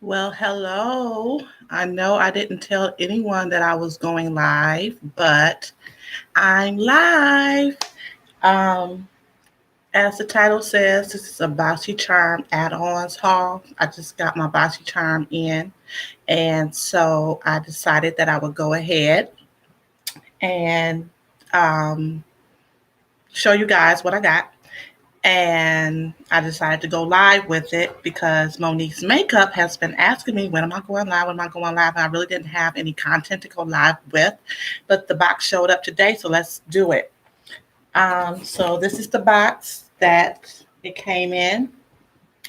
Well, hello. I know I didn't tell anyone that I was going live, but I'm live. Um, as the title says, this is a Boxycharm add-ons haul. I just got my Boxycharm in, and so I decided that I would go ahead and um, show you guys what I got. And I decided to go live with it because Monique's Makeup has been asking me, when am I going live? When am I going live? And I really didn't have any content to go live with, but the box showed up today, so let's do it. So this is the box that it came in.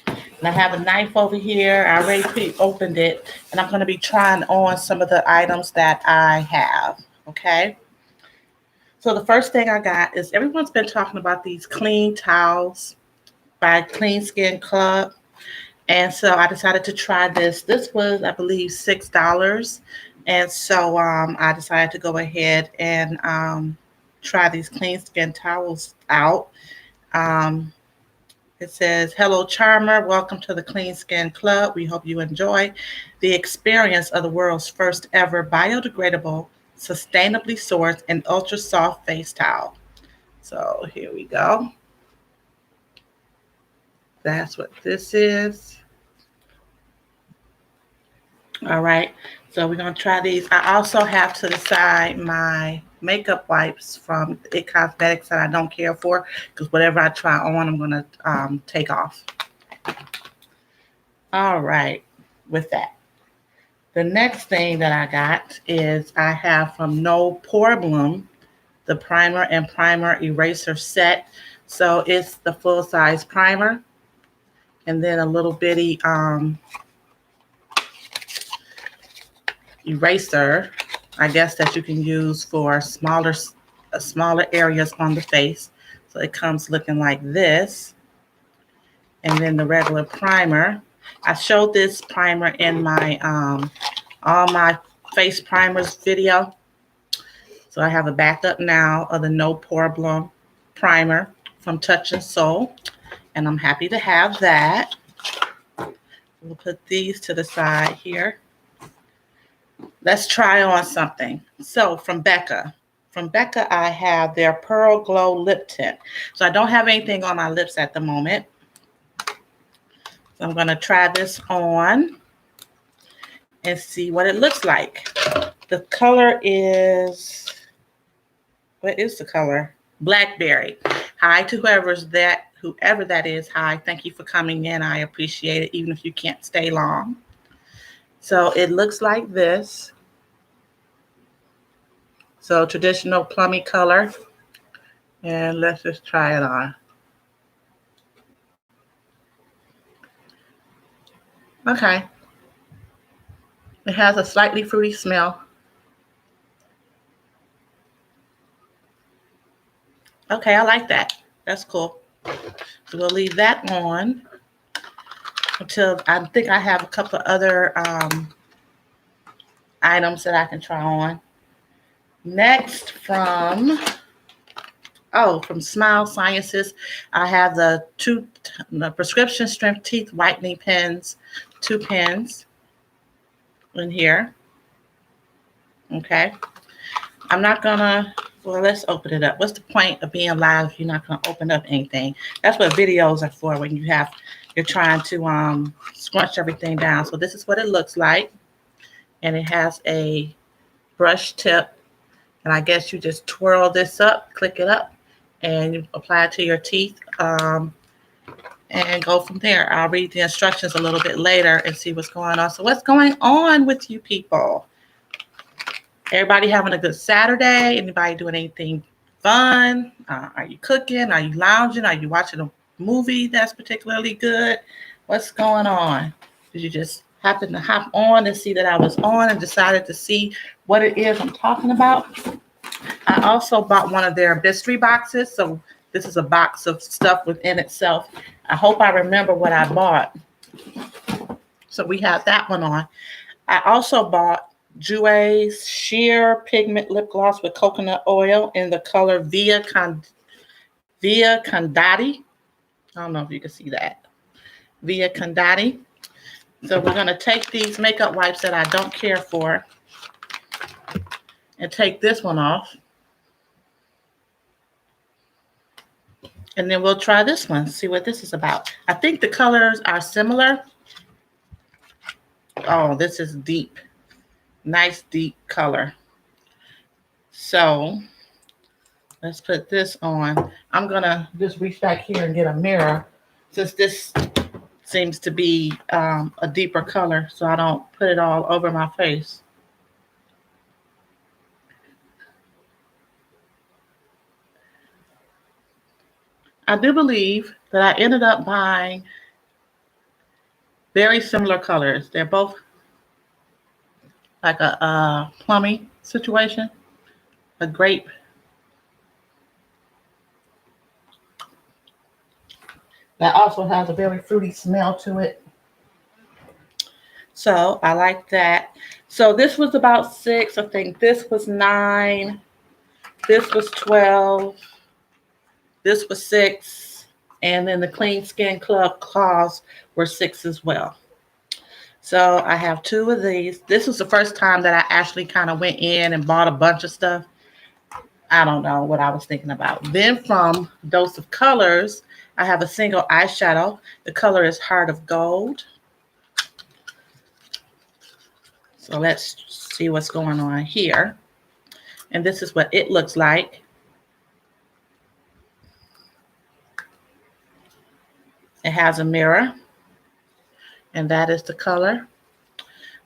And I have a knife over here. I already pre-opened it, and I'm going to be trying on some of the items that I have. Okay. So the first thing I got is everyone's been talking about these clean towels by Clean Skin Club. And so I decided to try this. This was, I believe, $6. And so I decided to go ahead and try these clean skin towels out. Um, it says, "Hello, Charmer. Welcome to the Clean Skin Club. We hope you enjoy the experience of the world's first ever biodegradable, sustainably sourced, and ultra soft face towel." So here we go. That's what this is. All right. So we're going to try these. I also have to the side my makeup wipes from It Cosmetics that I don't care for because whatever I try on, I'm going to take off. All right. With that. The next thing that I got is I have from No Problem the primer and primer eraser set. So it's the full size primer and then a little bitty eraser, I guess, that you can use for smaller areas on the face. So it comes looking like this. And then the regular primer. I showed this primer in my all my face primers video. So I have a backup now of the No Problem primer from Touch and Soul. And I'm happy to have that. We'll put these to the side here. Let's try on something. So from Becca. From Becca, I have their Pearl Glow Lip Tint. So I don't have anything on my lips at the moment. So I'm going to try this on and see what it looks like. The color is, what is the color? Blackberry. Hi to whoever that is. Hi, thank you for coming in. I appreciate it, even if you can't stay long. So it looks like this. So traditional plummy color. And let's just try it on. Okay. It has a slightly fruity smell. Okay, I like that. That's cool. So we'll leave that on until I think I have a couple of other items that I can try on. Next from Smile Sciences, I have the prescription strength teeth whitening pens, 2 pens in here. Okay. I'm not gonna, well, let's open it up. What's the point of being live if you're not gonna open up anything? That's what videos are for, when you're trying to scrunch everything down. So this is what it looks like. And it has a brush tip. And I guess you just twirl this up, click it up, and you apply it to your teeth and go from there. I'll read the instructions a little bit later and see what's going on. So what's going on with you people? Everybody having a good Saturday? Anybody doing anything fun? Are you cooking? Are you lounging? Are you watching a movie that's particularly good? What's going on? Did you just happen to hop on and see that I was on and decided to see what it is I'm talking about? I also bought one of their mystery boxes. So this is a box of stuff within itself. I hope I remember what I bought. So we have that one on. I also bought Jouer's Sheer Pigment Lip Gloss with coconut oil in the color Via Condati. I don't know if you can see that. Via Condati. So we're going to take these makeup wipes that I don't care for and take this one off. And then we'll try this one, see what this is about. I think the colors are similar. Oh, this is deep. Nice deep color. So let's put this on. I'm going to just reach back here and get a mirror since this seems to be a deeper color, so I don't put it all over my face. I do believe that I ended up buying very similar colors. They're both like a plummy situation, a grape. That also has a very fruity smell to it. So I like that. So this was about 6. I think this was 9. This was 12. This was 6. And then the Clean Skin Club claws were 6 as well. So I have 2 of these. This was the first time that I actually kind of went in and bought a bunch of stuff. I don't know what I was thinking about. Then from Dose of Colors, I have a single eyeshadow. The color is Heart of Gold. So let's see what's going on here. And this is what it looks like. It has a mirror. And that is the color.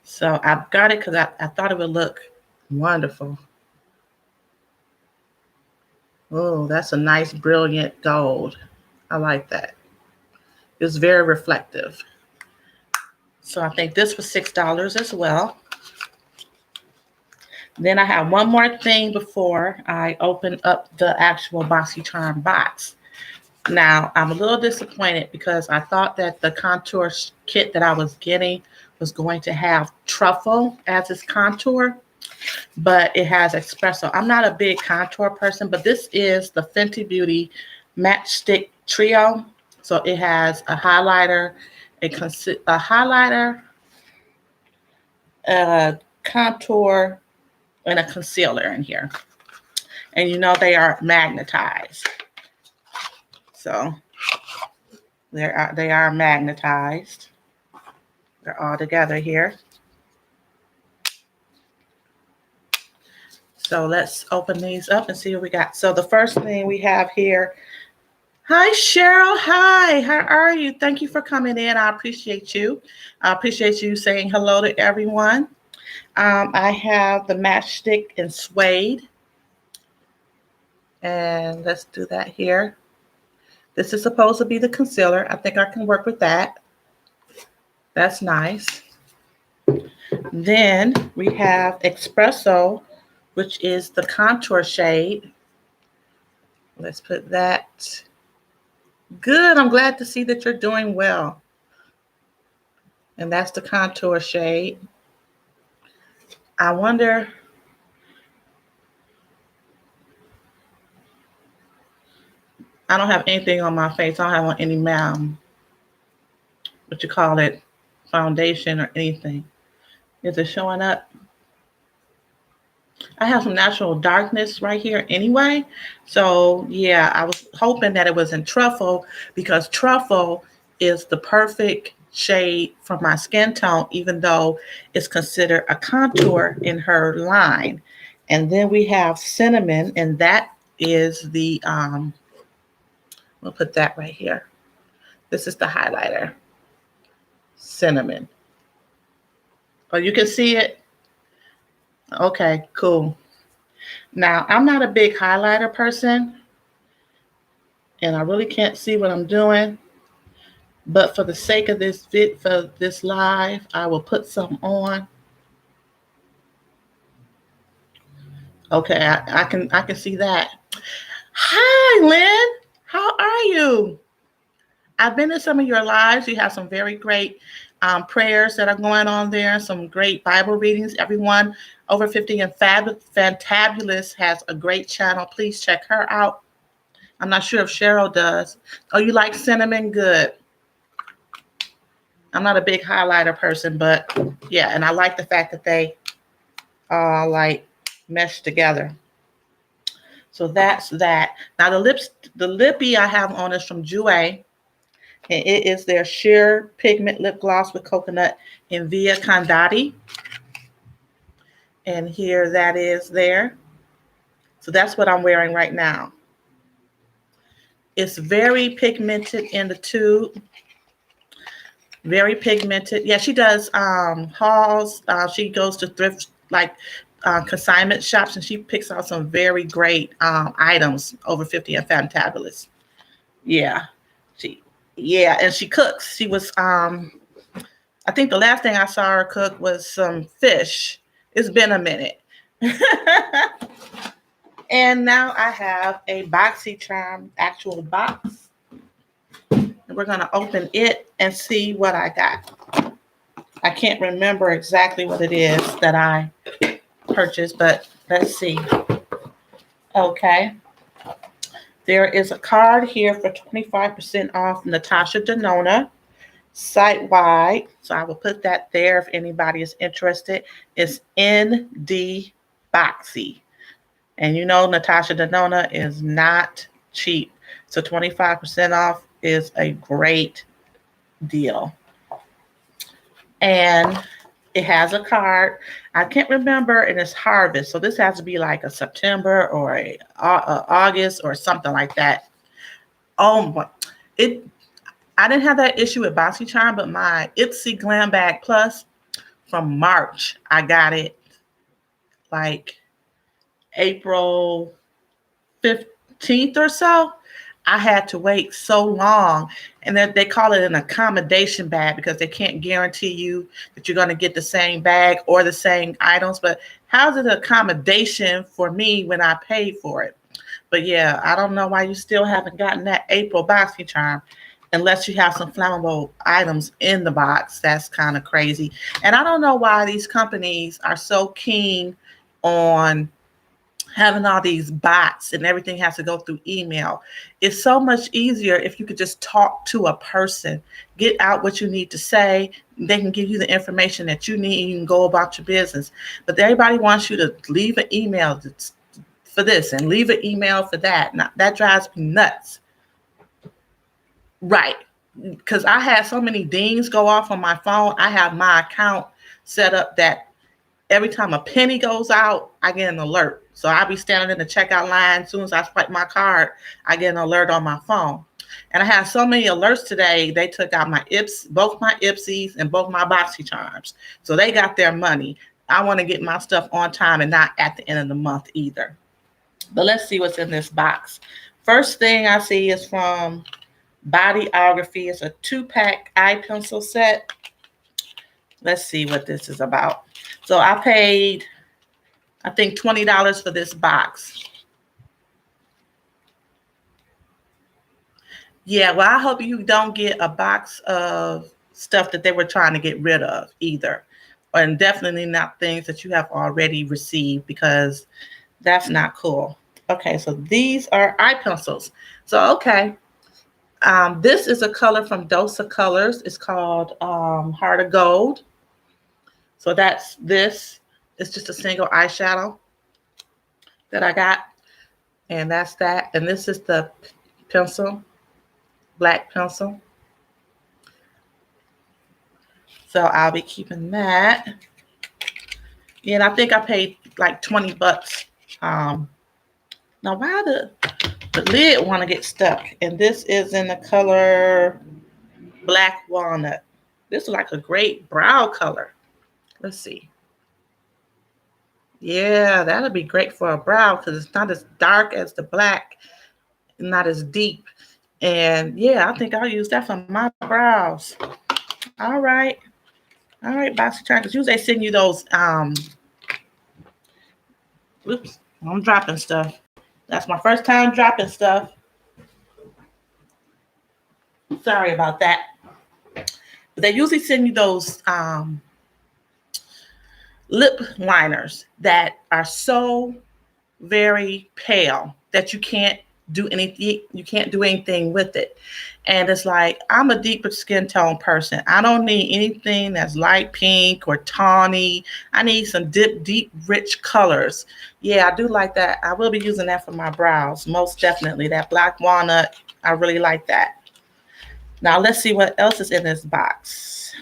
So I've got it because I thought it would look wonderful. Oh, that's a nice, brilliant gold. I like that. It's very reflective. So I think this was $6 as well. Then I have one more thing before I open up the actual Boxycharm box. Now, I'm a little disappointed because I thought that the contour kit that I was getting was going to have truffle as its contour, but it has espresso. I'm not a big contour person, but this is the Fenty Beauty Matchstick Trio. So it has a highlighter, a contour, and a concealer in here. And you know they are magnetized. So they are magnetized. They're all together here. So let's open these up and see what we got. So the first thing we have here. Hi, Cheryl. Hi. How are you? Thank you for coming in. I appreciate you. I appreciate you saying hello to everyone. I have the Matchstick in Suede. And let's do that here. This is supposed to be the concealer. I think I can work with that. That's nice. Then we have Espresso, which is the contour shade. Let's put that. Good. I'm glad to see that you're doing well. And that's the contour shade. I wonder. I don't have anything on my face. I don't have on any what you call it, foundation or anything. Is it showing up? I have some natural darkness right here anyway. So yeah, I was hoping that it was in truffle because truffle is the perfect shade for my skin tone, even though it's considered a contour in her line. And then we have cinnamon, and that is the, we'll put that right here. This is the highlighter, cinnamon. Oh, you can see it? Okay, cool. Now, I'm not a big highlighter person, and I really can't see what I'm doing. But for the sake of this for this live, I will put some on. Okay, I can see that. Hi, Lynn. How are you? I've been to some of your lives. You have some very great prayers that are going on there, some great Bible readings. Everyone over 50 and Fantabulous has a great channel. Please check her out. I'm not sure if Cheryl does. Oh, you like cinnamon? Good. I'm not a big highlighter person, but yeah, and I like the fact that they all like mesh together. So that's that. Now the lippy I have on is from Jouer, and it is their sheer pigment lip gloss with coconut in Via Condati. And here that is there. So that's what I'm wearing right now. It's very pigmented in the tube. Very pigmented. Yeah, she does hauls. She goes to thrift, like consignment shops, and she picks out some very great items over 50 and fantabulous. Yeah. Yeah, and she cooks. She was I think the last thing I saw her cook was some fish. It's been a minute. And now I have a Boxycharm actual box. And we're going to open it and see what I got. I can't remember exactly what it is that I purchased, but let's see. Okay. There is a card here for 25% off Natasha Denona site-wide. So I will put that there if anybody is interested. It's ND Boxy. And you know Natasha Denona is not cheap. So 25% off is a great deal. And it has a card. I can't remember, and it's Harvest. So this has to be like a September or a August or something like that. Oh my! I didn't have that issue with Boxycharm, but my Ipsy Glam Bag Plus from March, I got it like April 15th or so. I had to wait so long, and then they call it an accommodation bag because they can't guarantee you that you're going to get the same bag or the same items. But how's it an accommodation for me when I paid for it? But yeah, I don't know why you still haven't gotten that April Boxycharm unless you have some flammable items in the box. That's kind of crazy. And I don't know why these companies are so keen on having all these bots and everything has to go through email. It's so much easier if you could just talk to a person, get out what you need to say. They can give you the information that you need. You can go about your business. But everybody wants you to leave an email for this and leave an email for that. Now, that drives me nuts. Right. Because I had so many dings go off on my phone. I have my account set up that every time a penny goes out, I get an alert. So I'll be standing in the checkout line. As soon as I swipe my card, I get an alert on my phone. And I had so many alerts today, they took out both my Ipsies and both my Boxycharms. So they got their money. I want to get my stuff on time and not at the end of the month either. But let's see what's in this box. First thing I see is from Bodyography. It's a 2-pack eye pencil set. Let's see what this is about. So I paid, I think, $20 for this box. Yeah, well, I hope you don't get a box of stuff that they were trying to get rid of either. And definitely not things that you have already received, because that's not cool. Okay, so these are eye pencils. So, okay. This is a color from Dosa Colors. It's called Heart of Gold. So that's this. It's just a single eyeshadow that I got. And that's that. And this is the pencil, black pencil. So I'll be keeping that. Yeah, and I think I paid like $20. Now, why the lid want to get stuck? And this is in the color Black Walnut. This is like a great brow color. Let's see. Yeah, that'll be great for a brow because it's not as dark as the black, not as deep. And yeah, I think I'll use that for my brows. All right. All right, Boxycharm, because usually they send you those, oops, I'm dropping stuff. That's my first time dropping stuff. Sorry about that. But they usually send you those lip liners that are so very pale that you can't do anything. You can't do anything with it. And it's like, I'm a deeper skin tone person. I don't need anything that's light pink or tawny. I need some deep, rich colors. Yeah, I do like that. I will be using that for my brows. Most definitely. That black walnut, I really like that. Now let's see what else is in this box.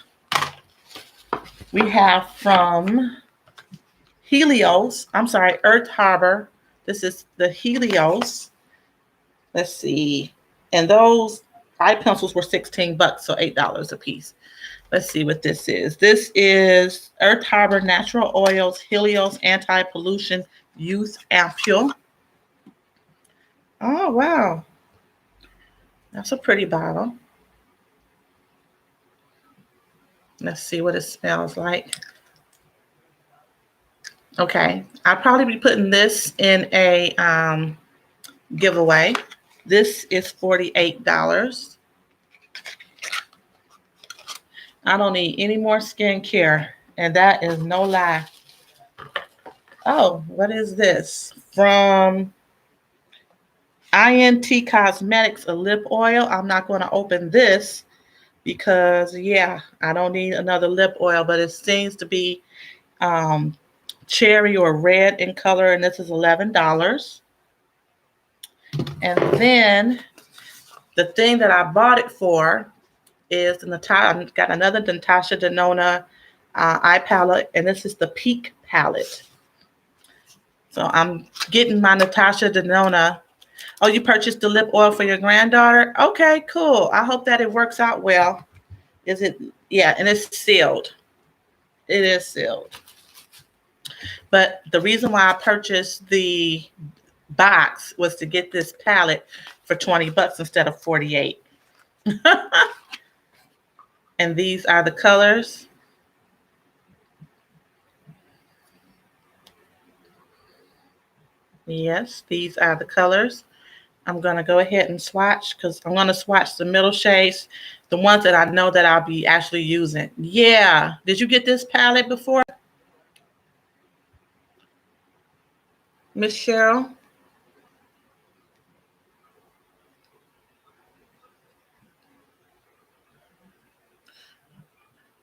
We have from Earth Harbor. This is the Helios. Let's see. And those eye pencils were $16, so $8 a piece. Let's see what this is. This is Earth Harbor Natural Oils Helios Anti-Pollution Youth Ampule. Oh, wow. That's a pretty bottle. Let's see what it smells like. Okay, I'll probably be putting this in a giveaway. This is $48. I don't need any more skincare, and that is no lie. Oh, what is this? From INT Cosmetics, a lip oil. I'm not going to open this because, yeah, I don't need another lip oil, but it seems to be cherry or red in color, and this is $11. And then the thing that I bought it for is I've got another Natasha Denona eye palette, and this is the Peak palette. So I'm getting my Natasha Denona. Oh, you purchased the lip oil for your granddaughter? Okay, cool. I hope that it works out well. Is it? Yeah, and it's sealed. It is sealed. But the reason why I purchased the box was to get this palette for $20 instead of $48. And these are the colors. Yes, these are the colors. I'm going to go ahead and swatch because I'm going to swatch the middle shades, the ones that I know that I'll be actually using. Yeah. Did you get this palette before, Miss Cheryl?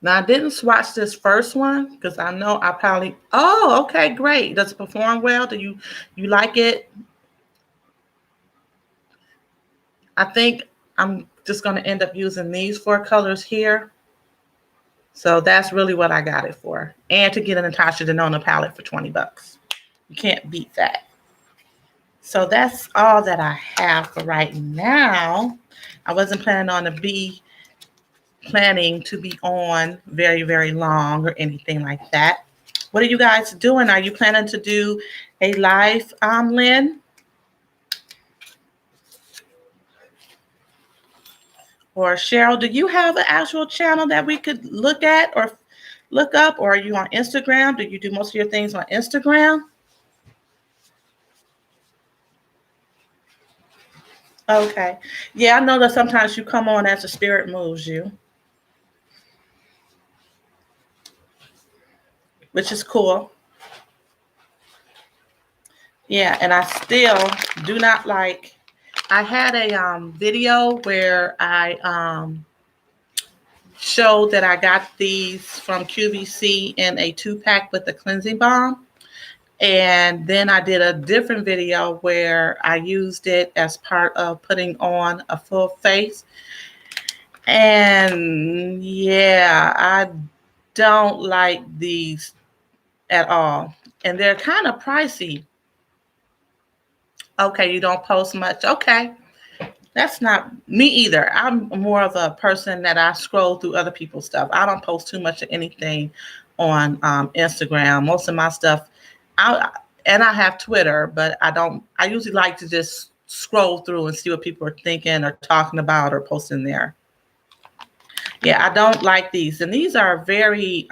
Now, I didn't swatch this first one because I know I probably, oh, okay, great. Does it perform well? Do you like it? I think I'm just going to end up using these 4 colors here. So that's really what I got it for. And to get a Natasha Denona palette for $20. You can't beat that. So that's all that I have for right now. I wasn't planning to be on very, very long or anything like that. What are you guys doing? Are you planning to do a live, Lynn? Or Cheryl, do you have an actual channel that we could look at or look up? Or are you on Instagram? Do you do most of your things on Instagram? Okay. Yeah, I know that sometimes you come on as the spirit moves you, which is cool. Yeah, and I still do not like, I had a video where I showed that I got these from QVC in a 2-pack with the cleansing balm. And then I did a different video where I used it as part of putting on a full face. And yeah, I don't like these at all. And they're kind of pricey. Okay, you don't post much. Okay. That's not me either. I'm more of a person that I scroll through other people's stuff. I don't post too much of anything on Instagram. Most of my stuff, I have Twitter, but I usually like to just scroll through and see what people are thinking or talking about or posting there. Yeah, I don't like these. And these are very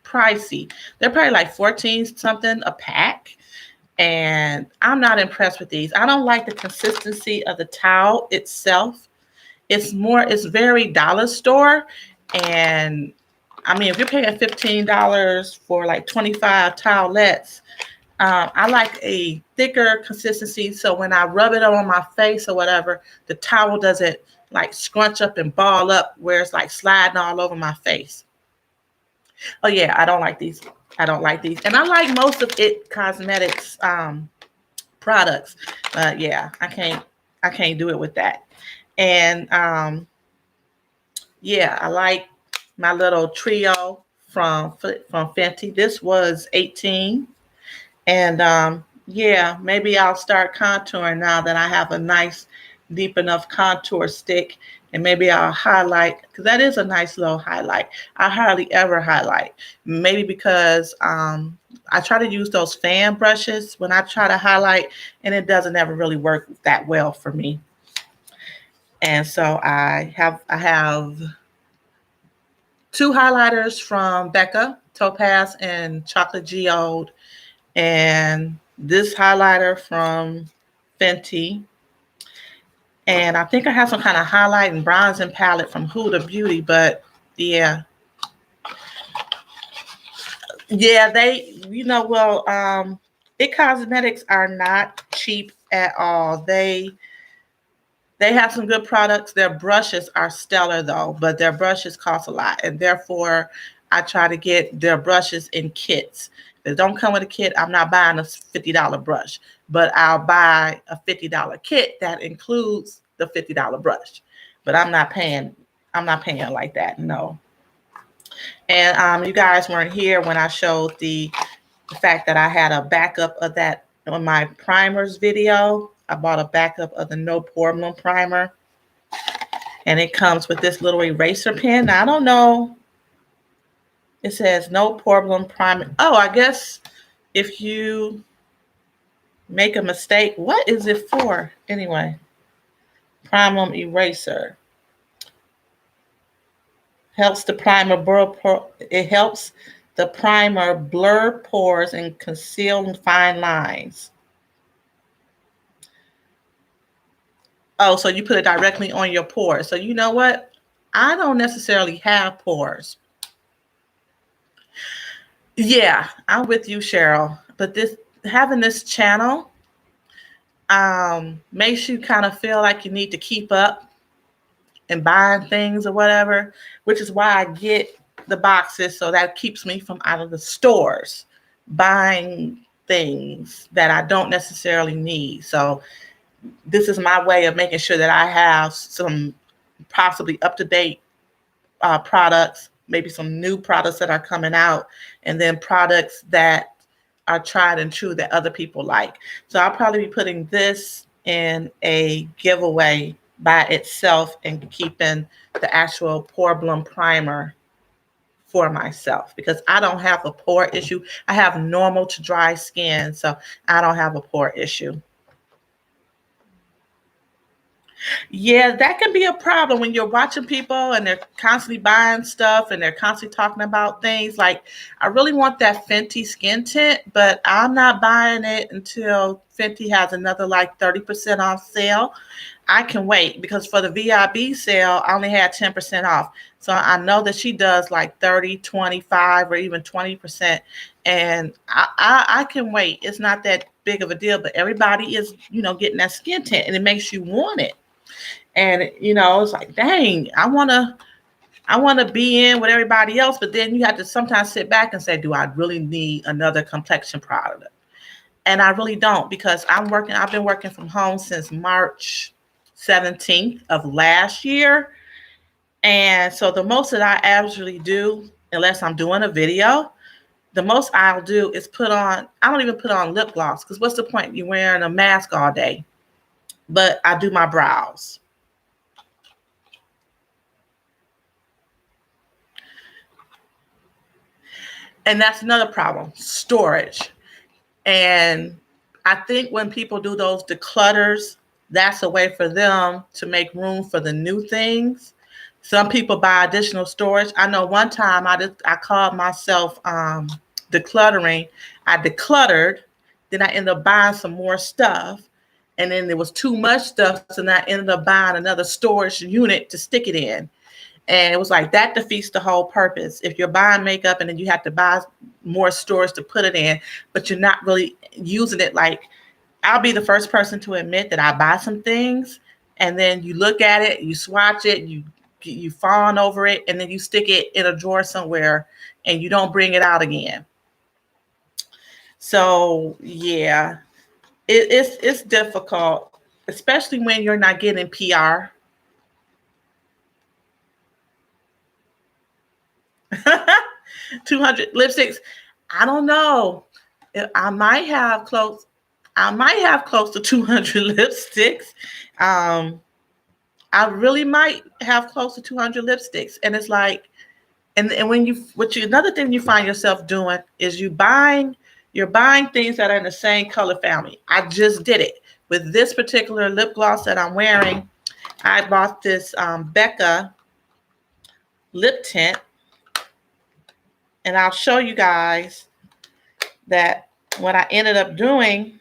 pricey. They're probably like 14 something a pack. And I'm not impressed with these. I don't like the consistency of the towel itself. It's very dollar store. And I mean, if you're paying $15 for like 25 towelettes, I like a thicker consistency, so when I rub it on my face or whatever, the towel doesn't like scrunch up and ball up where it's like sliding all over my face. Oh yeah, I don't like these. I don't like these. And I like most of It Cosmetics products. Yeah, I can't do it with that. And yeah, I like my little trio from Fenty. This was 18. And yeah, maybe I'll start contouring now that I have a nice deep enough contour stick. And maybe I'll highlight, because that is a nice little highlight. I hardly ever highlight. Maybe because I try to use those fan brushes when I try to highlight, and it doesn't ever really work that well for me. And so I have two highlighters from Becca, Topaz and Chocolate Geode, and this highlighter from Fenty. And I think I have some kind of highlight and bronzing palette from Huda Beauty, but yeah. Yeah, It Cosmetics are not cheap at all. They have some good products. Their brushes are stellar though, but their brushes cost a lot. And therefore, I try to get their brushes in kits. If it don't come with a kit, I'm not buying a $50 brush, but I'll buy a $50 kit that includes the $50 brush. But I'm not paying like that, no. And you guys weren't here when I showed the fact that I had a backup of that on my primers video. I bought a backup of the No Problem primer, and it comes with this little eraser pen. Now, I don't know. It says No Problem primer. Oh, I guess if you make a mistake, what is it for anyway? Primer eraser helps the primer blur. It helps the primer blur pores and conceal fine lines. Oh, so you put it directly on your pores. So you know what? I don't necessarily have pores. Yeah, I'm with you, Cheryl. But having this channel makes you kind of feel like you need to keep up and buying things or whatever, which is why I get the boxes, so that keeps me from out of the stores buying things that I don't necessarily need. So this is my way of making sure that I have some possibly up-to-date products, maybe some new products that are coming out, and then products that are tried and true that other people like. So I'll probably be putting this in a giveaway by itself and keeping the actual Pore Bloom primer for myself, because I don't have a pore issue. I have normal to dry skin, so I don't have a pore issue. Yeah, that can be a problem when you're watching people and they're constantly buying stuff and they're constantly talking about things. Like, I really want that Fenty skin tint, but I'm not buying it until Fenty has another like 30% off sale. I can wait, because for the VIB sale, I only had 10% off. So I know that she does like 30, 25, or even 20%. And I can wait. It's not that big of a deal, but everybody is, getting that skin tint, and it makes you want it. And it's like, dang, I want to be in with everybody else, but then you have to sometimes sit back and say, do I really need another complexion product? And I really don't, because I've been working from home since March 17th of last year. And so the most that I actually do, unless I'm doing a video, the most I'll do is I don't even put on lip gloss, because what's the point? You're wearing a mask all day. But I do my brows. And that's another problem, storage. And I think when people do those declutters, that's a way for them to make room for the new things. Some people buy additional storage. I know one time I called myself decluttering. I decluttered, then I ended up buying some more stuff. And then there was too much stuff, so then I ended up buying another storage unit to stick it in. And it was like that defeats the whole purpose. If you're buying makeup and then you have to buy more stores to put it in, but you're not really using it. Like, I'll be the first person to admit that I buy some things and then you look at it, you swatch it, you fawn over it, and then you stick it in a drawer somewhere and you don't bring it out again. So yeah, it's difficult, especially when you're not getting PR. 200 lipsticks. I don't know. I might have close. I might have close to 200 lipsticks. Um, I really might have close to 200 lipsticks, and it's like, and when another thing you find yourself doing is you're buying things that are in the same color family. I just did it with this particular lip gloss that I'm wearing. I bought this Becca lip tint, and I'll show you guys that what I ended up doing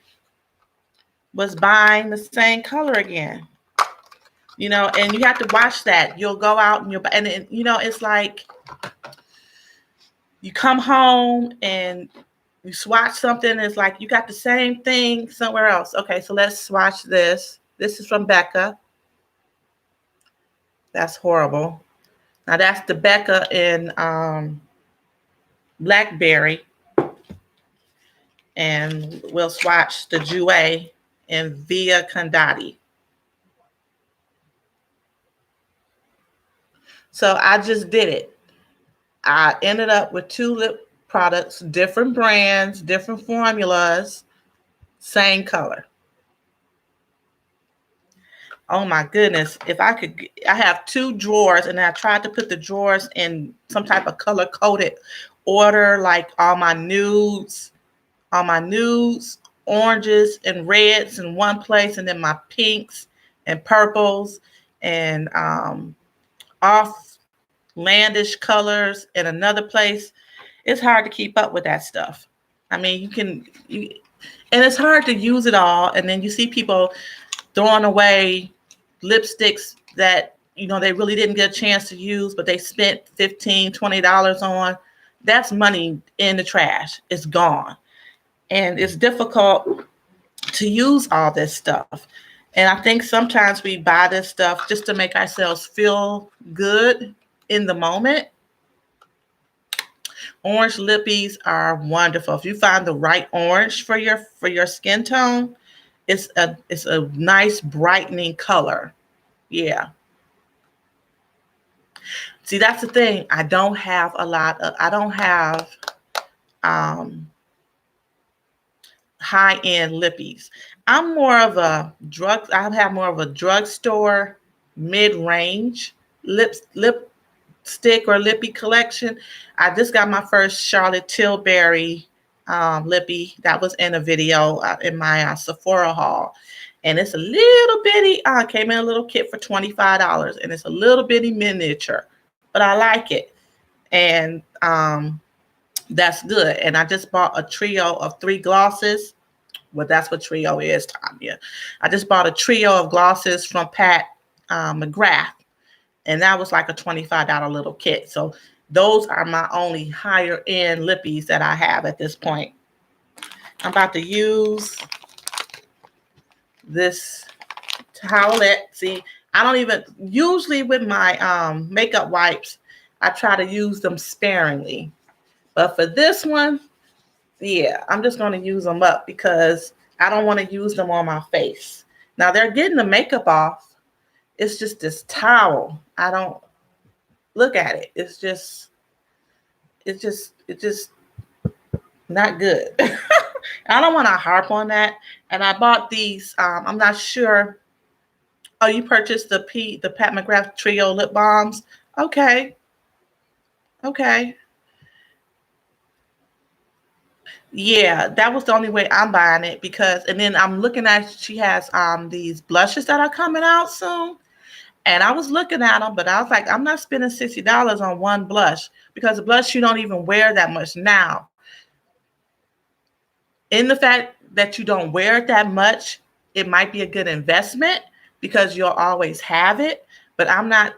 was buying the same color again. And you have to watch that. You'll go out and it's like you come home and you swatch something. And it's like you got the same thing somewhere else. Okay, so let's swatch this. This is from Becca. That's horrible. Now that's the Becca in Blackberry. And we'll swatch the Jouer in Via Condati. So I just did it. I ended up with 2 lip products, different brands, different formulas, same color. Oh my goodness. If I could, I have 2 drawers and I tried to put the drawers in some type of color coded order, like all my nudes, oranges and reds in one place, and then my pinks and purples and offlandish colors in another place. It's hard to keep up with that stuff. I mean, and it's hard to use it all. And then you see people throwing away lipsticks that, they really didn't get a chance to use, but they spent $15, $20 on. That's money in the trash. It's gone. And it's difficult to use all this stuff. And I think sometimes we buy this stuff just to make ourselves feel good in the moment. Orange lippies are wonderful. If you find the right orange for your skin tone, it's a nice brightening color. Yeah. See, that's the thing. I don't have high-end lippies. I have more of a drugstore mid-range lipstick or lippy collection. I just got my first Charlotte Tilbury lippy. That was in a video in my Sephora haul. And it's a little bitty, came in a little kit for $25, and it's a little bitty miniature, but I like it. And that's good. And I just bought a trio of 3 glosses. Well, that's what trio is, Tanya. I just bought a trio of glosses from Pat McGrath, and that was like a $25 little kit. So those are my only higher end lippies that I have at this point. I'm about to use this towelette. See, I don't even, usually with my makeup wipes, I try to use them sparingly. But for this one, yeah, I'm just going to use them up because I don't want to use them on my face. Now they're getting the makeup off. It's just this towel. I don't look at it. It's just not good. I don't want to harp on that. And I bought these. I'm not sure. Oh, you purchased the Pat McGrath Trio lip balms. Okay. Yeah, that was the only way I'm buying it because, and then I'm looking at, she has these blushes that are coming out soon. And I was looking at them, but I was like, I'm not spending $60 on one blush because the blush you don't even wear that much now. In the fact that you don't wear it that much, it might be a good investment because you'll always have it. But I'm not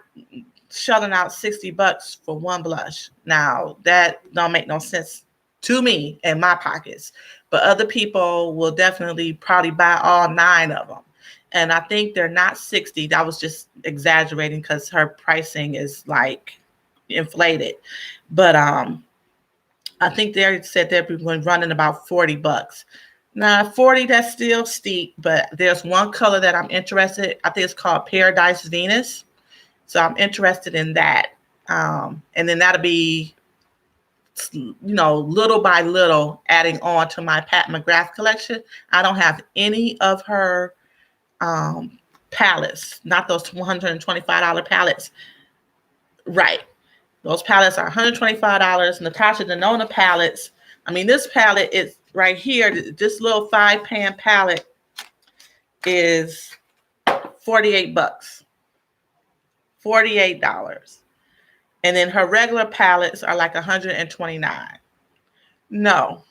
shelling out $60 for one blush. Now that don't make no sense to me in my pockets, but other people will definitely probably buy all 9 of them. And I think they're not 60. I was just exaggerating because her pricing is like inflated. But I think they said they're running about $40. Now 40, that's still steep, but there's one color that I'm interested. I think it's called Paradise Venus. So I'm interested in that. And then that'll be, little by little adding on to my Pat McGrath collection. I don't have any of her palettes, not those $125 palettes. Right. Those palettes are $125. Natasha Denona palettes. I mean, this palette is right here. This little 5-pan palette is $48. $48. And then her regular palettes are like $129. No,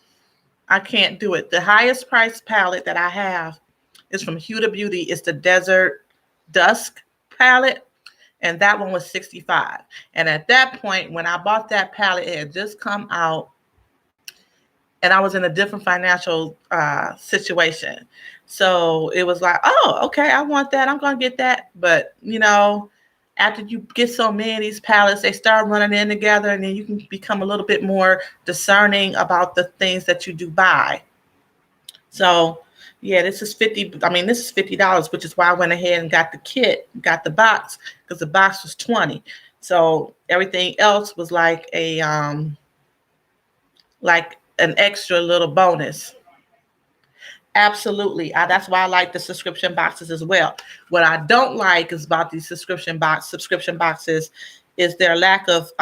I can't do it. The highest price palette that I have is from Huda Beauty. It's the Desert Dusk palette. And that one was $65. And at that point, when I bought that palette, it had just come out. And I was in a different financial situation. So it was like, oh, okay, I want that. I'm going to get that. But, after you get so many of these palettes, they start running in together, and then you can become a little bit more discerning about the things that you do buy. So, yeah, this is $50, which is why I went ahead and got the kit, got the box, because the box was $20. So everything else was like an extra little bonus. Absolutely. That's why I like the subscription boxes as well. What I don't like is about these subscription boxes is their lack of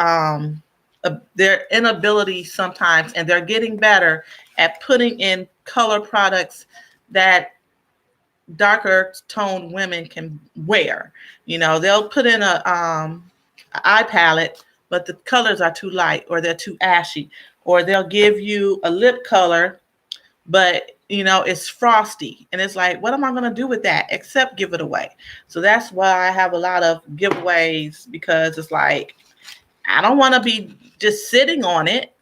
their inability sometimes, and they're getting better at putting in color products that darker toned women can wear. They'll put in a eye palette, but the colors are too light, or they're too ashy, or they'll give you a lip color, but it's frosty, and it's like, what am I going to do with that except give it away? So that's why I have a lot of giveaways, because it's like, I don't want to be just sitting on it.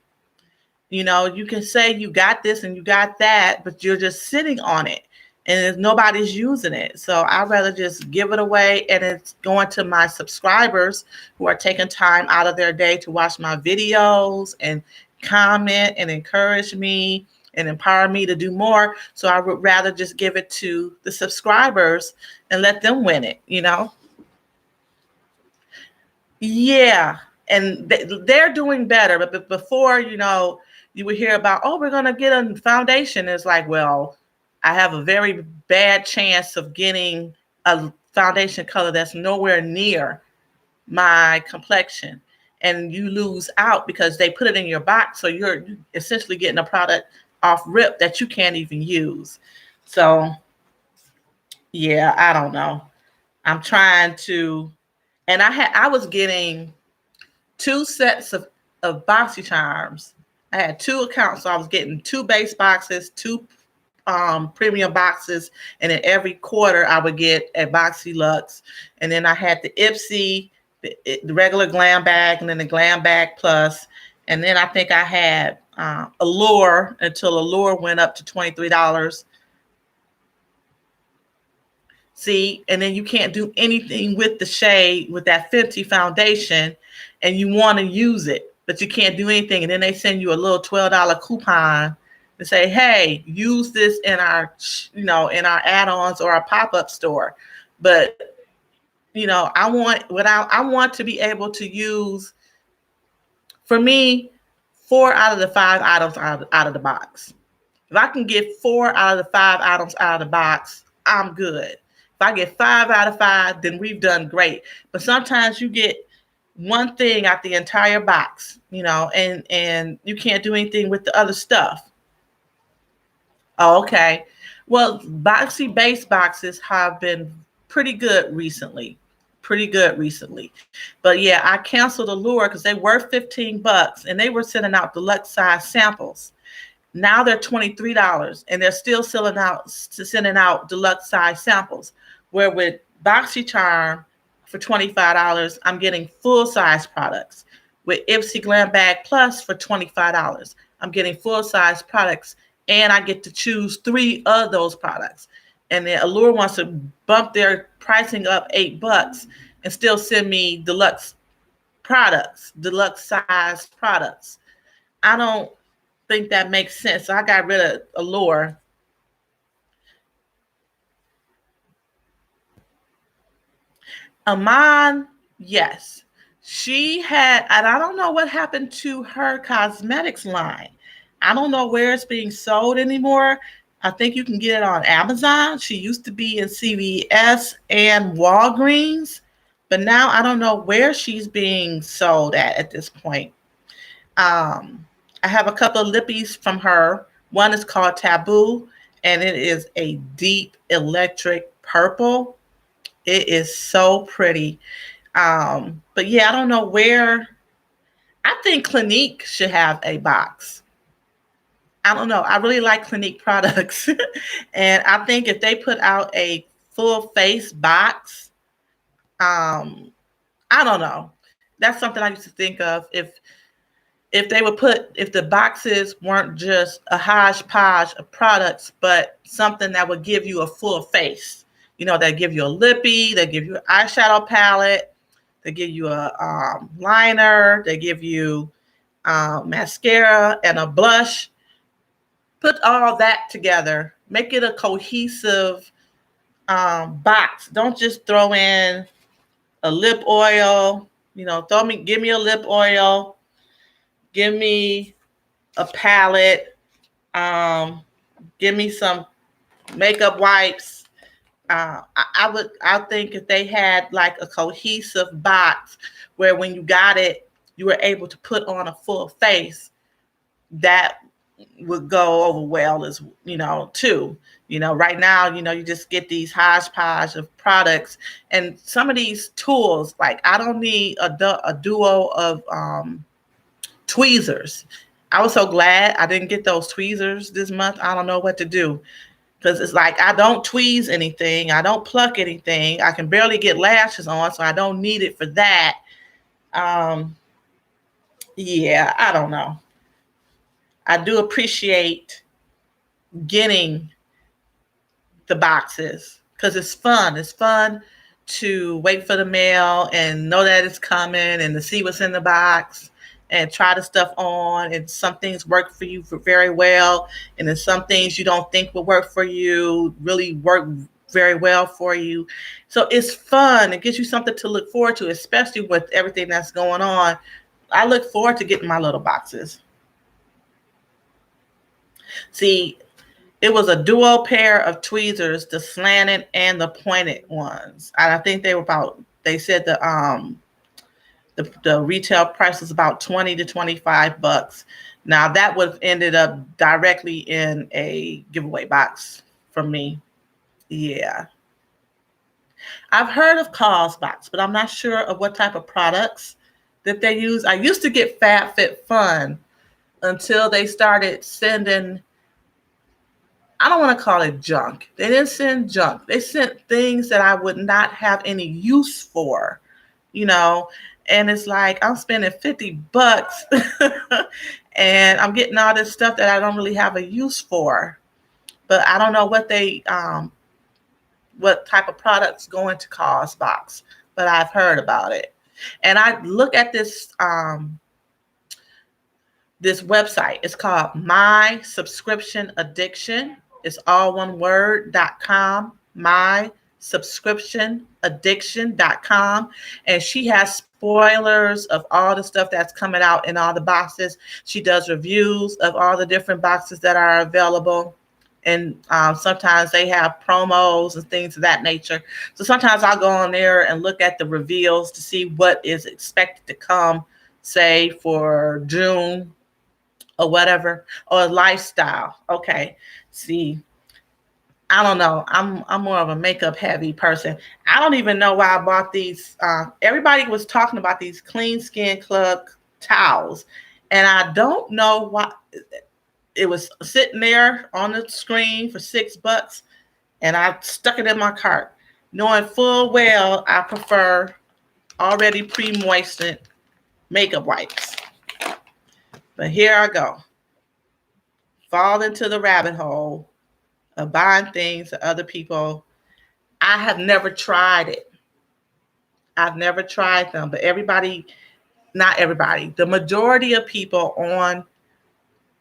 You can say you got this and you got that, but you're just sitting on it and nobody's using it. So I'd rather just give it away, and it's going to my subscribers who are taking time out of their day to watch my videos and comment and encourage me and empower me to do more. So I would rather just give it to the subscribers and let them win it, Yeah. And they're doing better. But before, you would hear about, oh, we're going to get a foundation. It's like, well, I have a very bad chance of getting a foundation color that's nowhere near my complexion. And you lose out because they put it in your box. So you're essentially getting a product off rip that you can't even use. So yeah, I don't know. I'm trying to, and I was getting 2 sets of Boxycharms. I had 2 accounts, so I was getting 2 base boxes, 2 premium boxes, and then every quarter I would get a Boxy Luxe. And then I had the Ipsy, the regular Glam Bag, and then the Glam Bag Plus. And then I think I had Allure, until Allure went up to $23. See, and then you can't do anything with the shade with that Fenty foundation, and you want to use it, but you can't do anything. And then they send you a little $12 coupon to say, hey, use this in our, in our add-ons or our pop-up store. But, I want to be able to use, for me, 4 out of the 5 items out of the box. If I can get 4 out of the 5 items out of the box, I'm good. If I get 5 out of 5, then we've done great. But sometimes you get one thing out the entire box, and you can't do anything with the other stuff. Oh, okay. Well, Boxy base boxes have been pretty good recently. But yeah, I canceled Allure because they were $15 and they were sending out deluxe size samples. Now they're $23 and they're still sending out deluxe size samples. Where with Boxycharm, for $25, I'm getting full-size products. With Ipsy Glam Bag Plus for $25, I'm getting full-size products, and I get to choose 3 of those products. And then Allure wants to bump their pricing up $8 and still send me deluxe products, deluxe size products. I don't think that makes sense. So I got rid of Allure. Aman, yes. She had, and I don't know what happened to her cosmetics line. I don't know where it's being sold anymore. I think you can get it on Amazon. She used to be in CVS and Walgreens, but now I don't know where she's being sold at this point. I have a couple of lippies from her. One is called Taboo, and it is a deep electric purple. It is so pretty. But yeah, I don't know where. I think Clinique should have a box. I don't know. I really like Clinique products. And I think if they put out a full face box, I don't know. That's something I used to think of. If they would put, if the boxes weren't just a hodgepodge of products, but something that would give you a full face. You know, they give you a lippy, they give you an eyeshadow palette, they give you a liner, they give you mascara and a blush. Put all that together, make it a cohesive box. Don't just throw in a lip oil. You know, give me a lip oil, give me a palette, give me some makeup wipes. I think if they had like a cohesive box where when you got it, you were able to put on a full face, that would go over well as, too. Right now, you just get these hodgepodge of products and some of these tools. Like I don't need a duo of tweezers. I was so glad I didn't get those tweezers this month. I don't know what to do. Because it's like I don't tweeze anything. I don't pluck anything. I can barely get lashes on, so I don't need it for that. Yeah, I don't know. I do appreciate getting the boxes because it's fun. It's fun to wait for the mail and know that it's coming and to see what's in the box and try the stuff on. And some things work for you very well. And then some things you don't think will work for you really work very well for you. So it's fun. It gives you something to look forward to, especially with everything that's going on. I look forward to getting my little boxes. See, it was a duo pair of tweezers, the slanted and the pointed ones. And I think they said the retail price was about $20 to $25. Now that would have ended up directly in a giveaway box from me. Yeah. I've heard of Cosbox, but I'm not sure of what type of products that they use. I used to get FabFitFun until they started sending, I don't want to call it junk. They didn't send junk. They sent things that I would not have any use for, and it's like I'm spending $50 and I'm getting all this stuff that I don't really have a use for. But I don't know what what type of products go into Cosbox, but I've heard about it. And I look at this this website. It's called My Subscription Addiction. It's all one word.com. MySubscriptionAddiction.com. And she has spoilers of all the stuff that's coming out in all the boxes. She does reviews of all the different boxes that are available. And sometimes they have promos and things of that nature. So sometimes I'll go on there and look at the reveals to see what is expected to come, say, for June or whatever, or lifestyle. Okay. See, I don't know. I'm more of a makeup heavy person. I don't even know why I bought these. Everybody was talking about these Clean Skin Club towels, and I don't know why. It was sitting there on the screen for $6, and I stuck it in my cart, knowing full well I prefer already pre-moistened makeup wipes. But here I go. Fall into the rabbit hole of buying things that other people. I have never tried it. I've never tried them, but not everybody, the majority of people on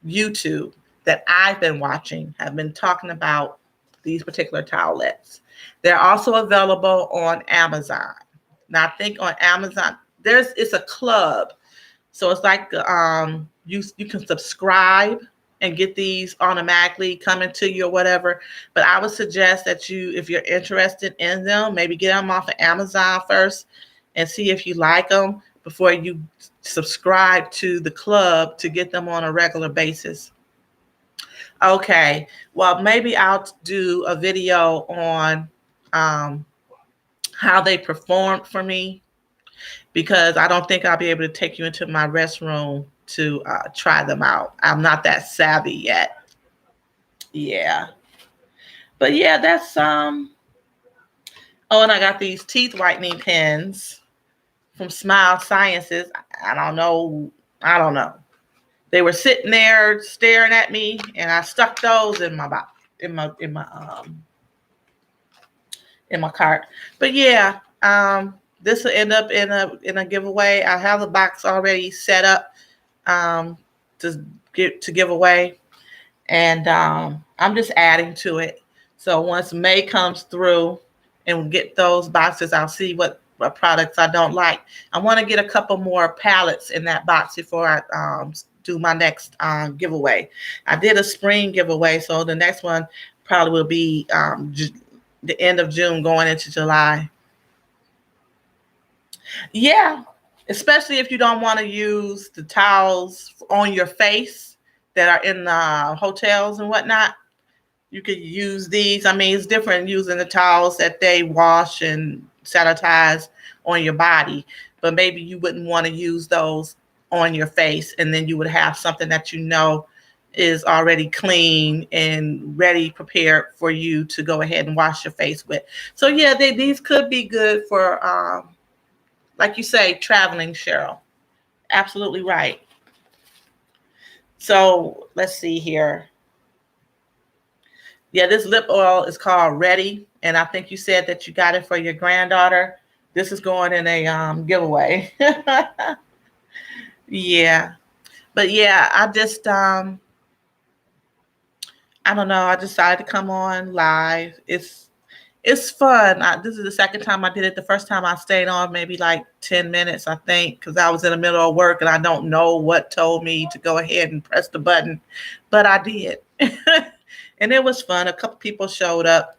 YouTube that I've been watching have been talking about these particular towelettes. They're also available on Amazon. Now I think on Amazon it's a club, so it's like you can subscribe and get these automatically coming to you or whatever. But I would suggest that if you're interested in them, maybe get them off of Amazon first and see if you like them before you subscribe to the club to get them on a regular basis. Okay, well, maybe I'll do a video on how they performed for me, because I don't think I'll be able to take you into my restroom to try them out. I'm not that savvy yet. Yeah. But yeah, that's oh, and I got these teeth whitening pens from Smile Sciences. I don't know. They were sitting there staring at me, and I stuck those in my cart. But yeah, this will end up in a giveaway. I have the box already set up to give away, and I'm just adding to it. So once May comes through and we get those boxes, I'll see what products I don't like. I want to get a couple more palettes in that box before I do my next giveaway. I did a spring giveaway, so the next one probably will be the end of June going into July. Yeah, especially if you don't want to use the towels on your face that are in the hotels and whatnot. You could use these. I mean, it's different using the towels that they wash and sanitize on your body, but maybe you wouldn't want to use those on your face, and then you would have something that you know is already clean and ready, prepared for you to go ahead and wash your face with. So yeah, these could be good for, like you say, traveling, Cheryl. Absolutely right. So let's see here. Yeah, this lip oil is called Ready, and I think you said that you got it for your granddaughter. This is going in a giveaway. Yeah, but yeah, I just I don't know. I decided to come on live. It's fun. This is the second time I did it. The first time I stayed on maybe like 10 minutes, I think, because I was in the middle of work and I don't know what told me to go ahead and press the button, but I did. And it was fun. A couple people showed up.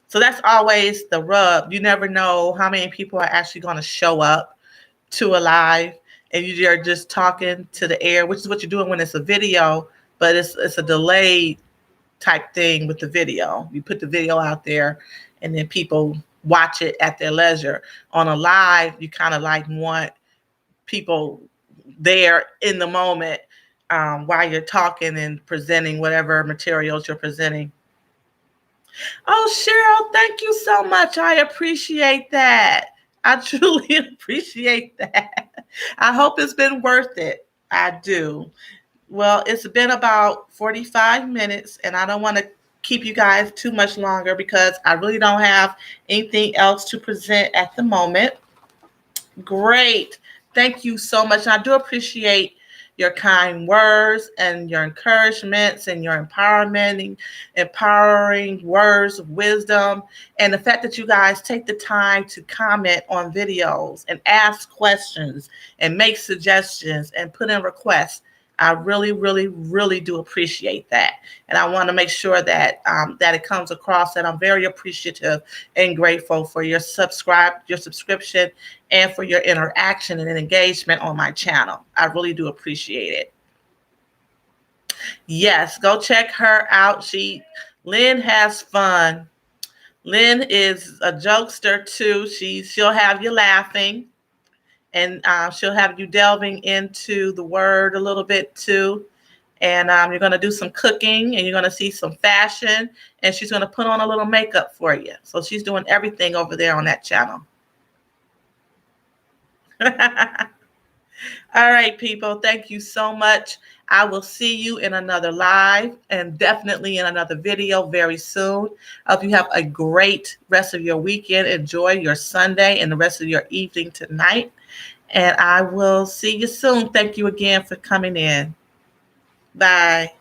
So that's always the rub. You never know how many people are actually going to show up to a live, and you're just talking to the air, which is what you're doing when it's a video, but it's a delayed type thing with the video. You put the video out there and then people watch it at their leisure. On a live, you kind of like want people there in the moment while you're talking and presenting whatever materials you're presenting. Oh, Cheryl, thank you so much. I appreciate that. I truly appreciate that. I hope it's been worth it. I do. Well, it's been about 45 minutes, and I don't want to keep you guys too much longer because I really don't have anything else to present at the moment. Great. Thank you so much. And I do appreciate your kind words and your encouragements and your empowering words of wisdom, and the fact that you guys take the time to comment on videos and ask questions and make suggestions and put in requests. I really, really, really do appreciate that. And I want to make sure that that it comes across that I'm very appreciative and grateful for your subscription and for your interaction and engagement on my channel. I really do appreciate it. Yes, go check her out. Lynn has fun. Lynn is a jokester too. She'll have you laughing. And she'll have you delving into the word a little bit too. And you're going to do some cooking, and you're going to see some fashion, and she's going to put on a little makeup for you. So she's doing everything over there on that channel. All right, people. Thank you so much. I will see you in another live and definitely in another video very soon. I hope you have a great rest of your weekend. Enjoy your Sunday and the rest of your evening tonight. And I will see you soon. Thank you again for coming in. Bye.